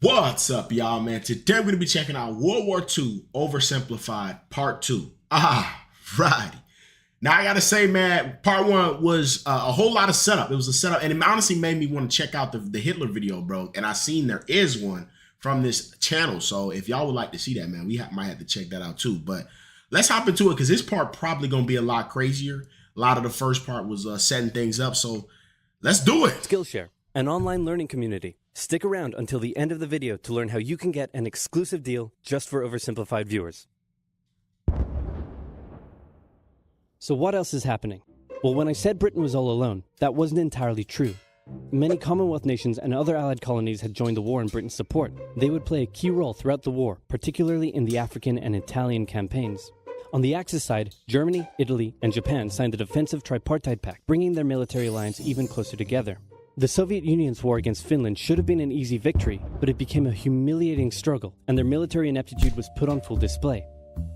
What's up, y'all, man? Today we're going to be checking out World War II Oversimplified Part 2. Right. Now, I got to say, man, Part 1 was a whole lot of setup. It was a setup, and it honestly made me want to check out the Hitler video, bro. And I seen there is one from this channel. So if y'all would like to see that, man, we might have to check that out too. But let's hop into it because this part probably going to be a lot crazier. A lot of the first part was setting things up. So let's do it. Skillshare, an online learning community. Stick around until the end of the video to learn how you can get an exclusive deal just for Oversimplified viewers. So what else is happening? Well, when I said Britain was all alone, that wasn't entirely true. Many Commonwealth nations and other Allied colonies had joined the war in Britain's support. They would play a key role throughout the war, particularly in the African and Italian campaigns. On the Axis side, Germany, Italy, and Japan signed the defensive tripartite pact, bringing their military alliance even closer together. The Soviet Union's war against Finland should have been an easy victory, but it became a humiliating struggle, and their military ineptitude was put on full display.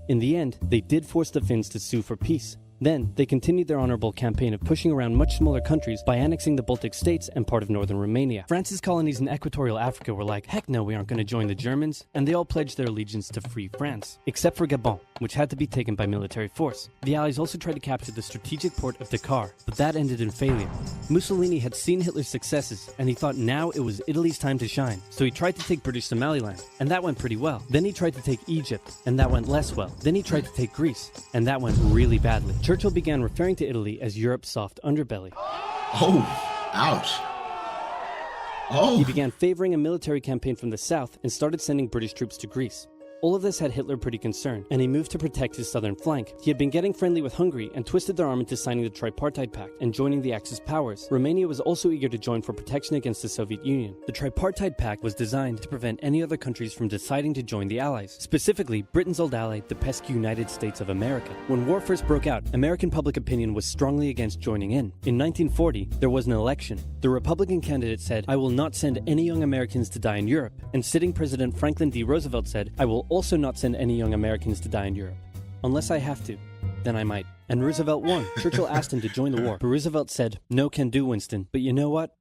In the end, they did force the Finns to sue for peace. Then, they continued their honorable campaign of pushing around much smaller countries by annexing the Baltic states and part of northern Romania. France's colonies in equatorial Africa were like, heck no, we aren't going to join the Germans, and they all pledged their allegiance to free France, except for Gabon, which had to be taken by military force. The Allies also tried to capture the strategic port of Dakar, but that ended in failure. Mussolini had seen Hitler's successes, and he thought now it was Italy's time to shine, so he tried to take British Somaliland, and that went pretty well. Then he tried to take Egypt, and that went less well. Then he tried to take Greece, and that went really badly. Churchill began referring to Italy as Europe's soft underbelly. Oh, ouch. Oh. He began favoring a military campaign from the south and started sending British troops to Greece. All of this had Hitler pretty concerned, and he moved to protect his southern flank. He had been getting friendly with Hungary and twisted their arm into signing the Tripartite Pact and joining the Axis powers. Romania was also eager to join for protection against the Soviet Union. The Tripartite Pact was designed to prevent any other countries from deciding to join the Allies, specifically Britain's old ally, the pesky United States of America. When war first broke out, American public opinion was strongly against joining in. In 1940, there was an election. The Republican candidate said, "I will not send any young Americans to die in Europe," and sitting President Franklin D. Roosevelt said, "I will also not send any young Americans to die in Europe. Unless I have to, then I might." And Roosevelt won. Churchill asked him to join the war, but Roosevelt said, "No can do, Winston, but you know what?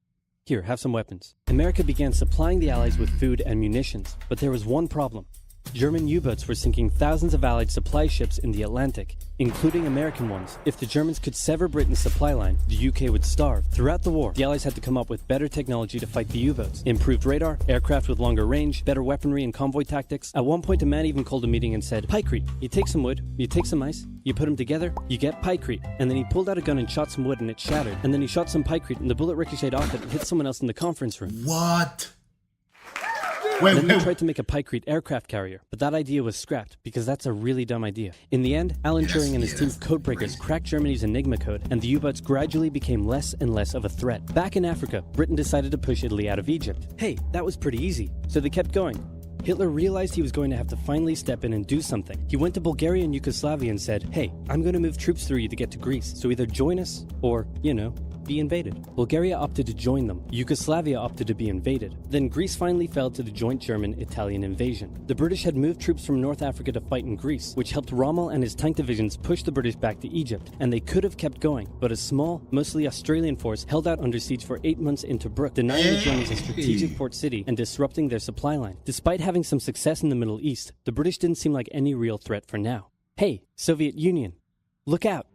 Here, have some weapons." America began supplying the Allies with food and munitions, but there was one problem. German U-boats were sinking thousands of Allied supply ships in the Atlantic, including American ones. If the Germans could sever Britain's supply line, the UK would starve. Throughout the war, the Allies had to come up with better technology to fight the U-boats. Improved radar, aircraft with longer range, better weaponry and convoy tactics. At one point, a man even called a meeting and said, "Pykrete, you take some wood, you take some ice, you put them together, you get pykrete." And then he pulled out a gun and shot some wood and it shattered. And then he shot some pykrete and the bullet ricocheted off it and hit someone else in the conference room. What? Then they tried to make a Pykrete aircraft carrier, but that idea was scrapped because that's a really dumb idea. In the end, Alan Turing and his team of codebreakers cracked Germany's Enigma code, and the U-boats gradually became less and less of a threat. Back in Africa, Britain decided to push Italy out of Egypt. Hey, that was pretty easy, so they kept going. Hitler realized he was going to have to finally step in and do something. He went to Bulgaria and Yugoslavia and said, "Hey, I'm going to move troops through you to get to Greece, so either join us or, be invaded." Bulgaria opted to join them. Yugoslavia opted to be invaded. Then Greece finally fell to the joint German-Italian invasion. The British had moved troops from North Africa to fight in Greece, which helped Rommel and his tank divisions push the British back to Egypt. And they could have kept going, but a small, mostly Australian force held out under siege for 8 months in Tobruk, denying the Germans a strategic port city and disrupting their supply line. Despite having some success in the Middle East, the British didn't seem like any real threat for now. Hey, Soviet Union, look out.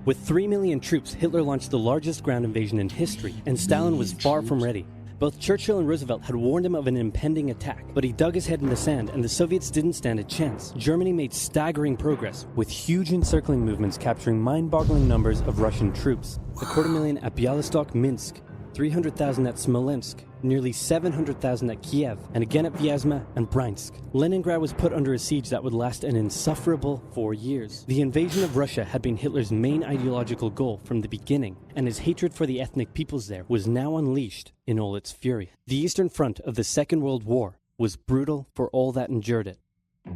With 3 million troops, Hitler launched the largest ground invasion in history, and Stalin was far from ready. Both Churchill and Roosevelt had warned him of an impending attack, but he dug his head in the sand, and the Soviets didn't stand a chance. Germany made staggering progress, with huge encircling movements capturing mind-boggling numbers of Russian troops. 250,000 at Bialystok, Minsk, 300,000 at Smolensk, nearly 700,000 at Kiev, and again at Vyazma and Bryansk. Leningrad was put under a siege that would last an insufferable 4 years. The invasion of Russia had been Hitler's main ideological goal from the beginning, and his hatred for the ethnic peoples there was now unleashed in all its fury. The Eastern Front of the Second World War was brutal for all that endured it.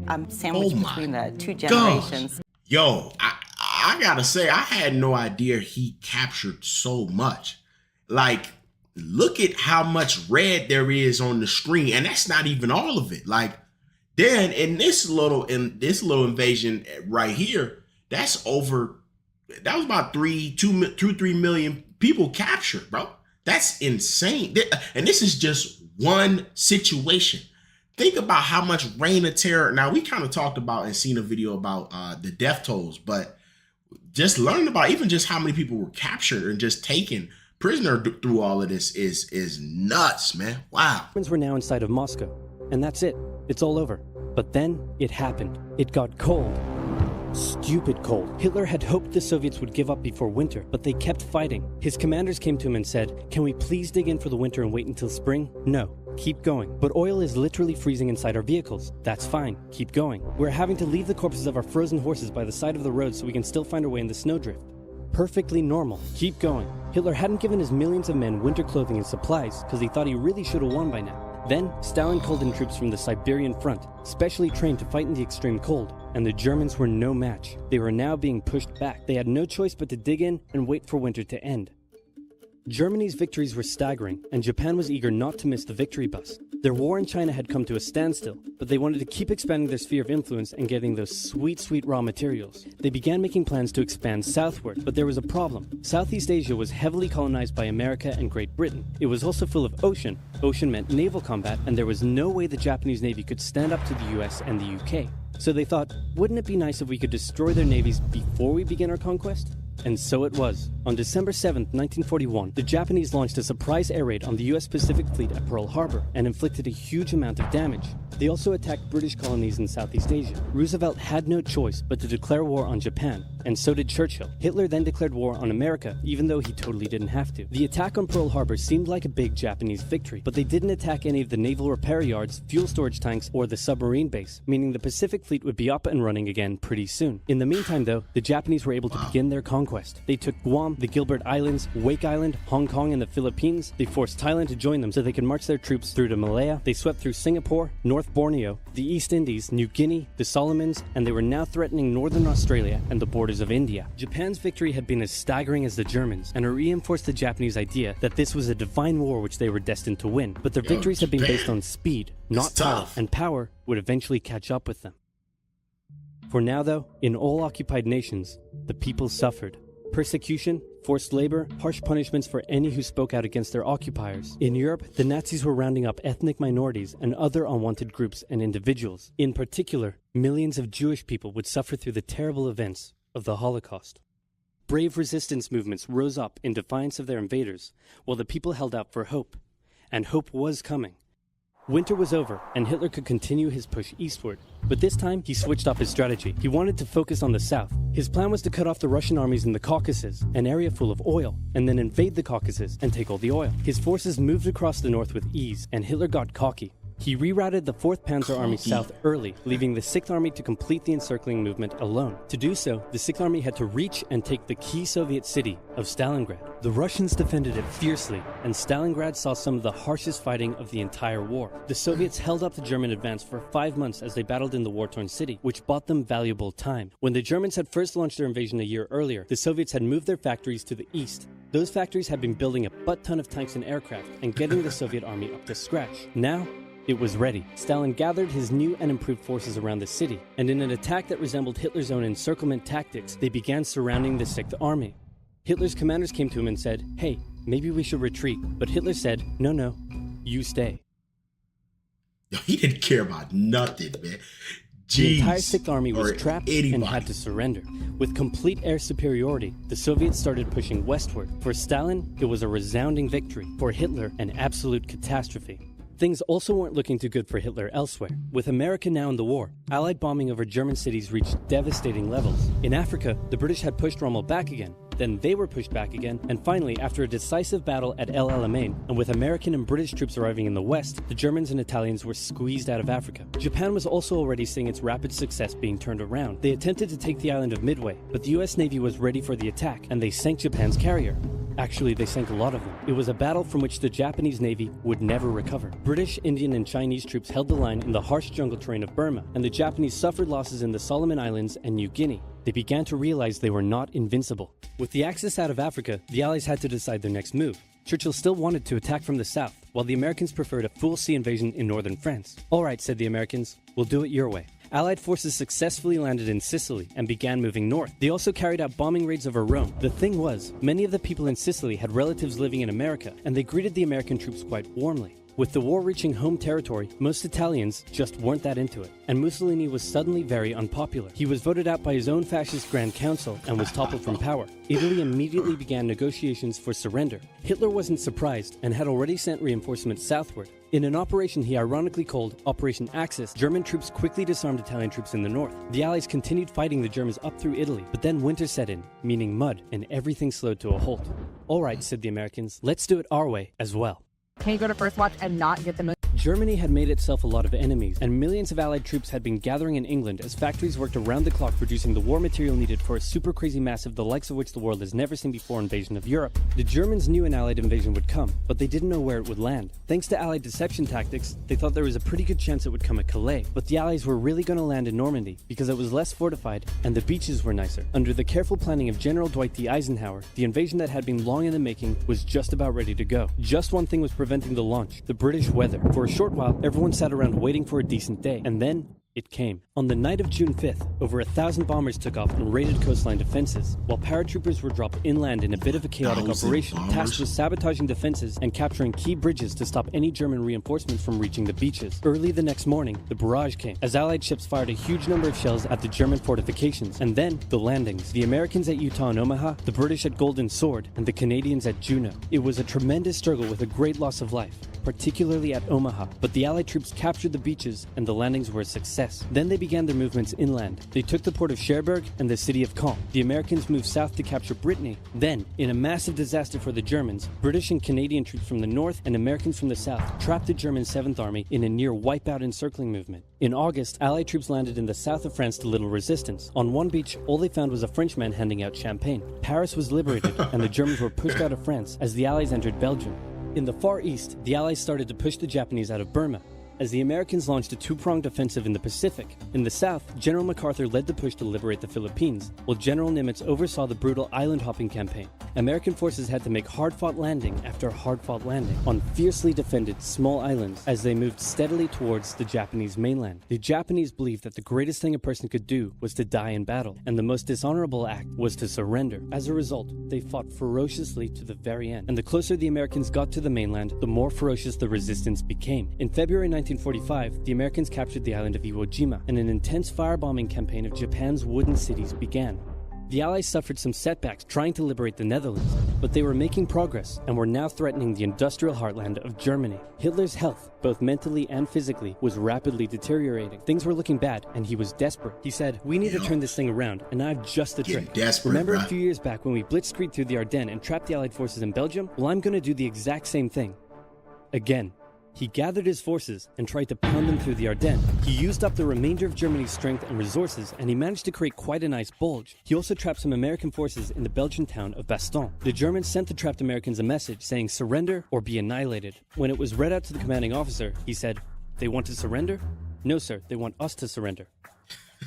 I'm sandwiched between the two generations. Yo, I gotta say, I had no idea he captured so much. Like, look at how much red there is on the screen, and that's not even all of it. Like, then in this little invasion right here, that was about 3 million people captured, bro. That's insane. And this is just one situation. Think about how much reign of terror. Now, we kind of talked about and seen a video about the death tolls, but just learning about even just how many people were captured and just taken prisoner through all of this is nuts, man. Wow. Germans were now inside of Moscow, and that's it. It's all over. But then it happened. It got cold. Stupid cold. Hitler had hoped the Soviets would give up before winter, but they kept fighting. His commanders came to him and said, "Can we please dig in for the winter and wait until spring?" "No. Keep going." "But oil is literally freezing inside our vehicles." "That's fine. Keep going." "We're having to leave the corpses of our frozen horses by the side of the road so we can still find our way in the snowdrift." "Perfectly normal. Keep going." Hitler hadn't given his millions of men winter clothing and supplies because he thought he really should have won by now. Then, Stalin called in troops from the Siberian front, specially trained to fight in the extreme cold, and the Germans were no match. They were now being pushed back. They had no choice but to dig in and wait for winter to end. Germany's victories were staggering, and Japan was eager not to miss the victory bus. Their war in China had come to a standstill, but they wanted to keep expanding their sphere of influence and getting those sweet, sweet raw materials. They began making plans to expand southward, but there was a problem. Southeast Asia was heavily colonized by America and Great Britain. It was also full of ocean. Ocean meant naval combat, and there was no way the Japanese Navy could stand up to the US and the UK. So they thought, wouldn't it be nice if we could destroy their navies before we begin our conquest? And so it was. On December 7, 1941, the Japanese launched a surprise air raid on the US Pacific Fleet at Pearl Harbor and inflicted a huge amount of damage. They also attacked British colonies in Southeast Asia. Roosevelt had no choice but to declare war on Japan, and so did Churchill. Hitler then declared war on America, even though he totally didn't have to. The attack on Pearl Harbor seemed like a big Japanese victory, but they didn't attack any of the naval repair yards, fuel storage tanks, or the submarine base, meaning the Pacific Fleet would be up and running again pretty soon. In the meantime, though, the Japanese were able to begin their conquest. They took Guam, the Gilbert Islands, Wake Island, Hong Kong, and the Philippines. They forced Thailand to join them so they could march their troops through to Malaya. They swept through Singapore, North Borneo, the East Indies, New Guinea, the Solomons, and they were now threatening northern Australia and the borders of India. Japan's victory had been as staggering as the Germans, and it reinforced the Japanese idea that this was a divine war which they were destined to win. But their victories had been based on speed, not power, and power would eventually catch up with them. For now, though, in all occupied nations, the people suffered. Persecution, forced labor, harsh punishments for any who spoke out against their occupiers. In Europe, the Nazis were rounding up ethnic minorities and other unwanted groups and individuals. In particular, millions of Jewish people would suffer through the terrible events of the Holocaust. Brave resistance movements rose up in defiance of their invaders, while the people held out for hope. And hope was coming. Winter was over, and Hitler could continue his push eastward. But this time, he switched up his strategy. He wanted to focus on the south. His plan was to cut off the Russian armies in the Caucasus, an area full of oil, and then invade the Caucasus and take all the oil. His forces moved across the north with ease, and Hitler got cocky. He rerouted the 4th Panzer Army south early, leaving the 6th Army to complete the encircling movement alone. To do so, the 6th Army had to reach and take the key Soviet city of Stalingrad. The Russians defended it fiercely, and Stalingrad saw some of the harshest fighting of the entire war. The Soviets held up the German advance for 5 months as they battled in the war-torn city, which bought them valuable time. When the Germans had first launched their invasion a year earlier, the Soviets had moved their factories to the east. Those factories had been building a butt-ton of tanks and aircraft and getting the Soviet army up to scratch. Now, it was ready. Stalin gathered his new and improved forces around the city, and in an attack that resembled Hitler's own encirclement tactics, they began surrounding the 6th Army. Hitler's commanders came to him and said, "Hey, maybe we should retreat." But Hitler said, "No, you stay." He didn't care about nothing, man. The entire 6th Army was trapped and had to surrender. With complete air superiority, the Soviets started pushing westward. For Stalin, it was a resounding victory. For Hitler, an absolute catastrophe. Things also weren't looking too good for Hitler elsewhere. With America now in the war, Allied bombing over German cities reached devastating levels. In Africa, the British had pushed Rommel back again. Then they were pushed back again, and finally, after a decisive battle at El Alamein, and with American and British troops arriving in the west, the Germans and Italians were squeezed out of Africa. Japan was also already seeing its rapid success being turned around. They attempted to take the island of Midway, but the US Navy was ready for the attack, and they sank Japan's carrier. Actually, they sank a lot of them. It was a battle from which the Japanese Navy would never recover. British, Indian, and Chinese troops held the line in the harsh jungle terrain of Burma, and the Japanese suffered losses in the Solomon Islands and New Guinea. They began to realize they were not invincible. With the Axis out of Africa, the Allies had to decide their next move. Churchill still wanted to attack from the south, while the Americans preferred a full sea invasion in northern France. "All right," said the Americans, "we'll do it your way." Allied forces successfully landed in Sicily and began moving north. They also carried out bombing raids over Rome. The thing was, many of the people in Sicily had relatives living in America, and they greeted the American troops quite warmly. With the war reaching home territory, most Italians just weren't that into it, and Mussolini was suddenly very unpopular. He was voted out by his own fascist Grand Council and was toppled from power. Italy immediately began negotiations for surrender. Hitler wasn't surprised and had already sent reinforcements southward. In an operation he ironically called Operation Axis, German troops quickly disarmed Italian troops in the north. The Allies continued fighting the Germans up through Italy, but then winter set in, meaning mud, and everything slowed to a halt. All right, said the Americans, let's do it our way as well. Can you go to First Watch and not get the... Germany had made itself a lot of enemies, and millions of Allied troops had been gathering in England as factories worked around the clock producing the war material needed for a super crazy massive the likes of which the world has never seen before invasion of Europe. The Germans knew an Allied invasion would come, but they didn't know where it would land. Thanks to Allied deception tactics, they thought there was a pretty good chance it would come at Calais, but the Allies were really going to land in Normandy because it was less fortified and the beaches were nicer. Under the careful planning of General Dwight D. Eisenhower, the invasion that had been long in the making was just about ready to go. Just one thing was preventing the launch: the British weather. For a short while, everyone sat around waiting for a decent day, and then it came. On the night of June 5th, over 1,000 bombers took off and raided coastline defenses, while paratroopers were dropped inland in a bit of a chaotic operation, tasked with sabotaging defenses and capturing key bridges to stop any German reinforcements from reaching the beaches. Early the next morning, the barrage came, as Allied ships fired a huge number of shells at the German fortifications, and then the landings. The Americans at Utah and Omaha, the British at Golden Sword, and the Canadians at Juneau. It was a tremendous struggle with a great loss of life, particularly at Omaha, but the Allied troops captured the beaches and the landings were a success. Then they began their movements inland. They took the port of Cherbourg and the city of Caen. The Americans moved south to capture Brittany. Then, in a massive disaster for the Germans, British and Canadian troops from the north and Americans from the south trapped the German 7th Army in a near wipeout encircling movement. In August, Allied troops landed in the south of France to little resistance. On one beach, all they found was a Frenchman handing out champagne. Paris was liberated and the Germans were pushed out of France as the Allies entered Belgium. In the Far East, the Allies started to push the Japanese out of Burma, as the Americans launched a two-pronged offensive in the Pacific. In the south, General MacArthur led the push to liberate the Philippines, while General Nimitz oversaw the brutal island-hopping campaign. American forces had to make hard-fought landing after hard-fought landing on fiercely defended small islands as they moved steadily towards the Japanese mainland. The Japanese believed that the greatest thing a person could do was to die in battle, and the most dishonorable act was to surrender. As a result, they fought ferociously to the very end, and the closer the Americans got to the mainland, the more ferocious the resistance became. In February 1945, the Americans captured the island of Iwo Jima, and an intense firebombing campaign of Japan's wooden cities began. The Allies suffered some setbacks trying to liberate the Netherlands, but they were making progress and were now threatening the industrial heartland of Germany. Hitler's health, both mentally and physically, was rapidly deteriorating. Things were looking bad, and he was desperate. He said, "We need to turn this thing around, and I have just the trick. Remember a few years back when we blitzkrieged through the Ardennes and trapped the Allied forces in Belgium? Well, I'm going to do the exact same thing. Again." He gathered his forces and tried to pound them through the Ardennes. He used up the remainder of Germany's strength and resources, and he managed to create quite a nice bulge. He also trapped some American forces in the Belgian town of Bastogne. The Germans sent the trapped Americans a message saying surrender or be annihilated. When it was read out to the commanding officer, he said, "They want to surrender? No, sir, they want us to surrender."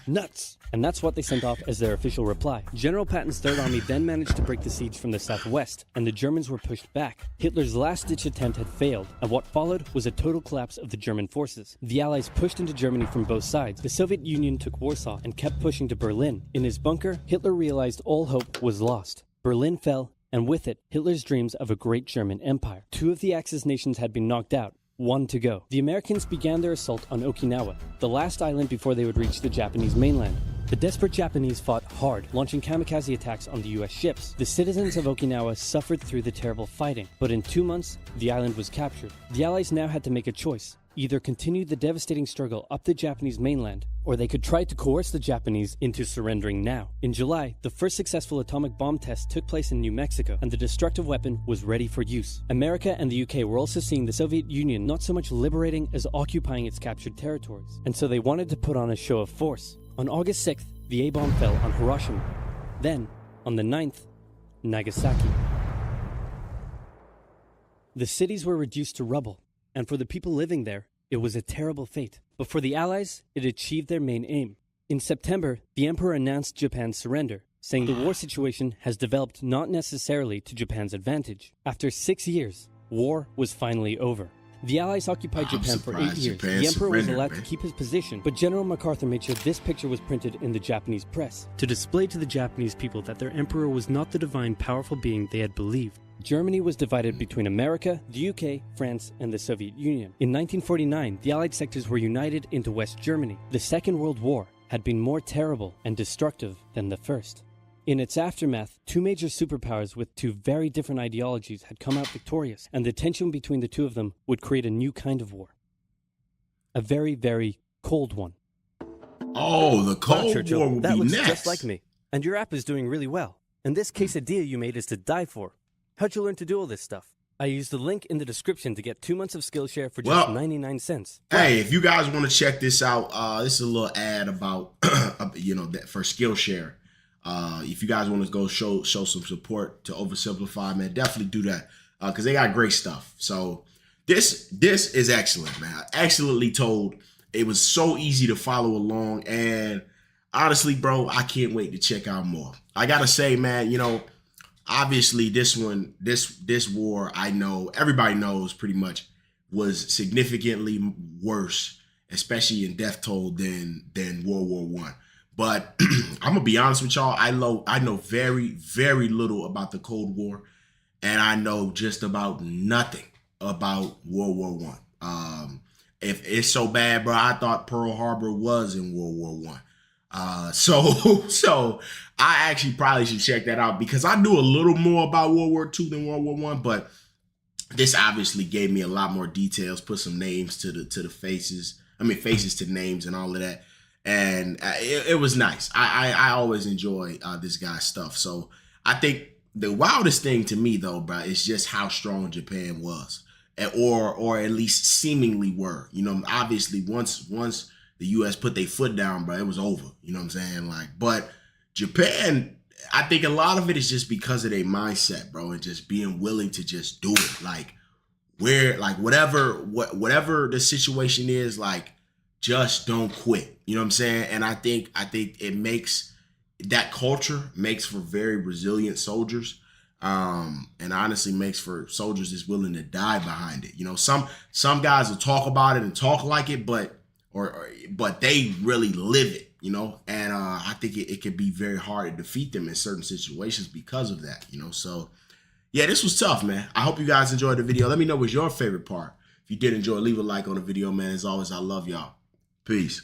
Nuts! And that's what they sent off as their official reply. General Patton's Third Army then managed to break the siege from the southwest, and the Germans were pushed back. Hitler's last-ditch attempt had failed, and what followed was a total collapse of the German forces. The Allies pushed into Germany from both sides. The Soviet Union took Warsaw and kept pushing to Berlin. In his bunker, Hitler realized all hope was lost. Berlin fell, and with it, Hitler's dreams of a great German empire. Two of the Axis nations had been knocked out. One to go. The Americans began their assault on Okinawa, the last island before they would reach the Japanese mainland. The desperate Japanese fought hard, launching kamikaze attacks on the US ships. The citizens of Okinawa suffered through the terrible fighting, but in 2 months, the island was captured. The Allies now had to make a choice. Either continue the devastating struggle up the Japanese mainland, or they could try to coerce the Japanese into surrendering now. In July, the first successful atomic bomb test took place in New Mexico, and the destructive weapon was ready for use. America and the UK were also seeing the Soviet Union not so much liberating as occupying its captured territories, and so they wanted to put on a show of force. On August 6th, the A-bomb fell on Hiroshima. Then, on the 9th, Nagasaki. The cities were reduced to rubble, and for the people living there, it was a terrible fate. But for the Allies, it achieved their main aim. In September, the Emperor announced Japan's surrender, saying the war situation has developed not necessarily to Japan's advantage. After 6 years, war was finally over. The Allies occupied Japan for 8 years. The Emperor was allowed to keep his position, but General MacArthur made sure this picture was printed in the Japanese press to display to the Japanese people that their emperor was not the divine, powerful being they had believed. Germany was divided between America, the UK, France, and the Soviet Union. In 1949, the Allied sectors were united into West Germany. The Second World War had been more terrible and destructive than the first. In its aftermath, two major superpowers with two very different ideologies had come out victorious, and the tension between the two of them would create a new kind of war. A very, very cold one. Oh, the Cold War will that be looks next. Just like me. And your app is doing really well. And this quesadilla you made is to die for. How'd you learn to do all this stuff? I used the link in the description to get 2 months of Skillshare for just 99 cents. Hey, if you guys want to check this out, this is a little ad about, for Skillshare. If you guys want to go show some support to OverSimplified, man, definitely do that because they got great stuff. So this is excellent, man. Excellently told. It was so easy to follow along, and honestly, bro, I can't wait to check out more. I gotta say, man, obviously this war, I know everybody knows pretty much, was significantly worse, especially in death toll than World War I. But I'm gonna be honest with y'all. I know very, very little about the Cold War, and I know just about nothing about World War I. If it's so bad, bro, I thought Pearl Harbor was in World War I. So I actually probably should check that out because I knew a little more about World War II than World War I, but this obviously gave me a lot more details, put some names to the faces. I mean, faces to names and all of that. And it was nice. I always enjoy this guy's stuff. So I think the wildest thing to me, though, bro, is just how strong Japan was, or at least seemingly were. Obviously, once the U.S. put their foot down, bro, it was over. You know what I'm saying? But Japan, I think a lot of it is just because of their mindset, bro, and just being willing to just do it. Whatever the situation is, just don't quit. You know what I'm saying? And I think it makes that culture makes for very resilient soldiers. And honestly makes for soldiers that's willing to die behind it. Some guys will talk about it and talk like it, but they really live it, and I think it can be very hard to defeat them in certain situations because of that, So yeah, this was tough, man. I hope you guys enjoyed the video. Let me know what's your favorite part. If you did enjoy, leave a like on the video, man. As always, I love y'all. Peace.